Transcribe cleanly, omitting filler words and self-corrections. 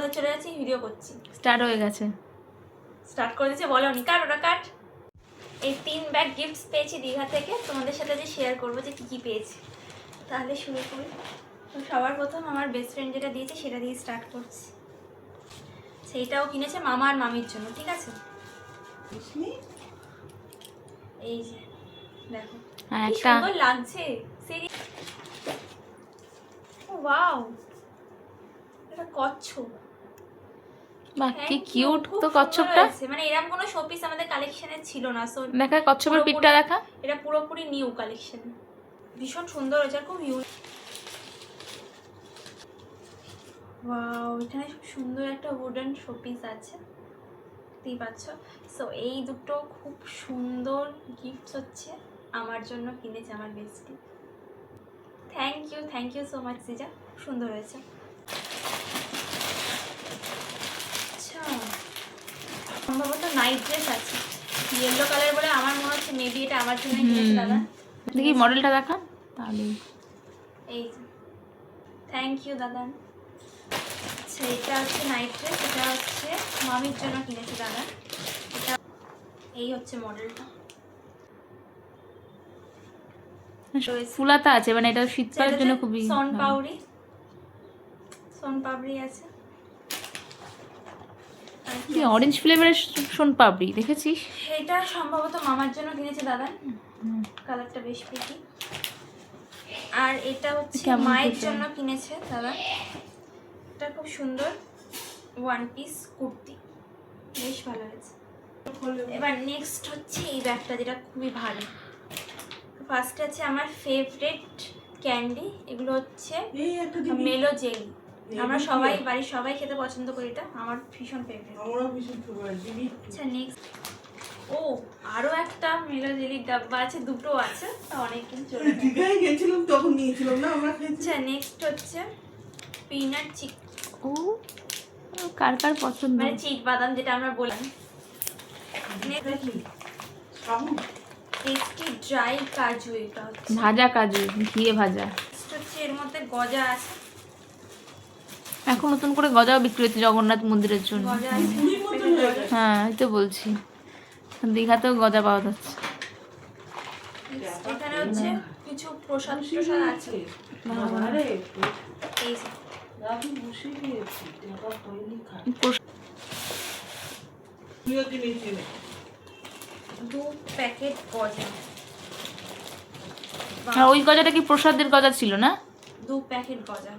আমাদের চলে যাচ্ছি, ভিডিও করছি। স্টার্ট হয়ে গেছে, স্টার্ট করে দিয়েছে, বলো নি কাট, ওটা কাট। এই 3 ব্যাগ গিফটস পেয়েছি দীঘা থেকে, তোমাদের সাথে যে শেয়ার করবো যে কী কী পেয়েছি। তাহলে শুরু করি। তো সবার প্রথম আমার বেস্ট ফ্রেন্ড যেটা দিয়েছে সেটা দিয়ে স্টার্ট করছি। সেইটাও কিনেছে মামা আর মামির জন্য, ঠিক আছে। এই যে দেখো কি সুন্দর লাগছে, ওয়াও, এটা কচ্ছপ। বাহ কি কিউট তো কচ্ছপটা। মানে এরকম কোনো শোপিস আমাদের কালেকশনে ছিল না, সো দেখা কচ্ছপের পিঠটা দেখা, এটা পুরোপুরি নিউ কালেকশন। ভীষণ সুন্দর হয়েছে, খুব ইউজ। ওয়াও, এখানে খুব সুন্দর একটা উডেন শোপিস আছে, দেখতেই পাচ্ছ। সো এই দুটো খুব সুন্দর গিফটস হচ্ছে আমার জন্য কিনেছে আমার bestie. Thank you so much Sija, খুব সুন্দর হয়েছে। আচ্ছা, সম্ভবত নাইট ড্রেস আছে, ইয়েলো কালার বলে আমার মনে হচ্ছে মেবি এটা আমার জন্য কিনেছে দাদা। দেখি মডেলটা দেখা তাহলে। এই যে থ্যাংক ইউ দাদা। আচ্ছা, এটা হচ্ছে নাইট ড্রেস, এটা হচ্ছে মামির জন্য কিনেছে দাদা। এটা এই হচ্ছে মডেলটা, ফুলাতা আছে, মানে এটা শীতকালের জন্য খুবই। সোনপাপড়ি আছে, অরেঞ্জ ফ্লেভারের সোনপাপড়ি দেখেছিস? এটা সম্ভবত মামার জন্য কিনেছে দাদা, কালারটা বেশ প্রিটি। আর এটা হচ্ছে মায়ের জন্য কিনেছে দাদা, এটা খুব সুন্দর ওয়ান পিস কুর্তি, বেশ ভালো হয়েছে। এবার নেক্সট হচ্ছে এই ব্যাগটা, যেটা খুবই ভালো। ফার্স্টে আছে আমার ফেভারিট ক্যান্ডি, এগুলো হচ্ছে মেলো জেলি। আমরা সবাই বাড়ির সবাই খেতে পছন্দ করি, এটা আমার ভীষণ ফেভারিট। আচ্ছা নেক্সট, ও আরো একটা মেলো জেলির ডাব্বা আছে, দুটো আছে, অনেকদিন চলে গেছিলাম তখন নিয়েছিলাম না আমরা। আচ্ছা নেক্সট হচ্ছে পিনাট চিক, ও কার কার পছন্দ, মানে চিট বাদাম যেটা আমরা বললাম। টেস্টি ড্রাই কাজু, এটা হচ্ছে ভাজা কাজু, ঘিয়ে ভাজা। হচ্ছে এর মধ্যে গজা আছে, এখন নতুন করে গজাও বিক্রি হচ্ছে জগন্নাথ মন্দিরের জন্য। গজা আছে, হ্যাঁ এই তো বলছি, দীঘাতেও গজা পাওয়া যাচ্ছে। এখানে হচ্ছে কিছু প্রসাদ আছে। এই যে 2 প্যাকেট গজা, ওই গজাটা কি প্রসাদের গজা ছিল না? 2 প্যাকেট গজা।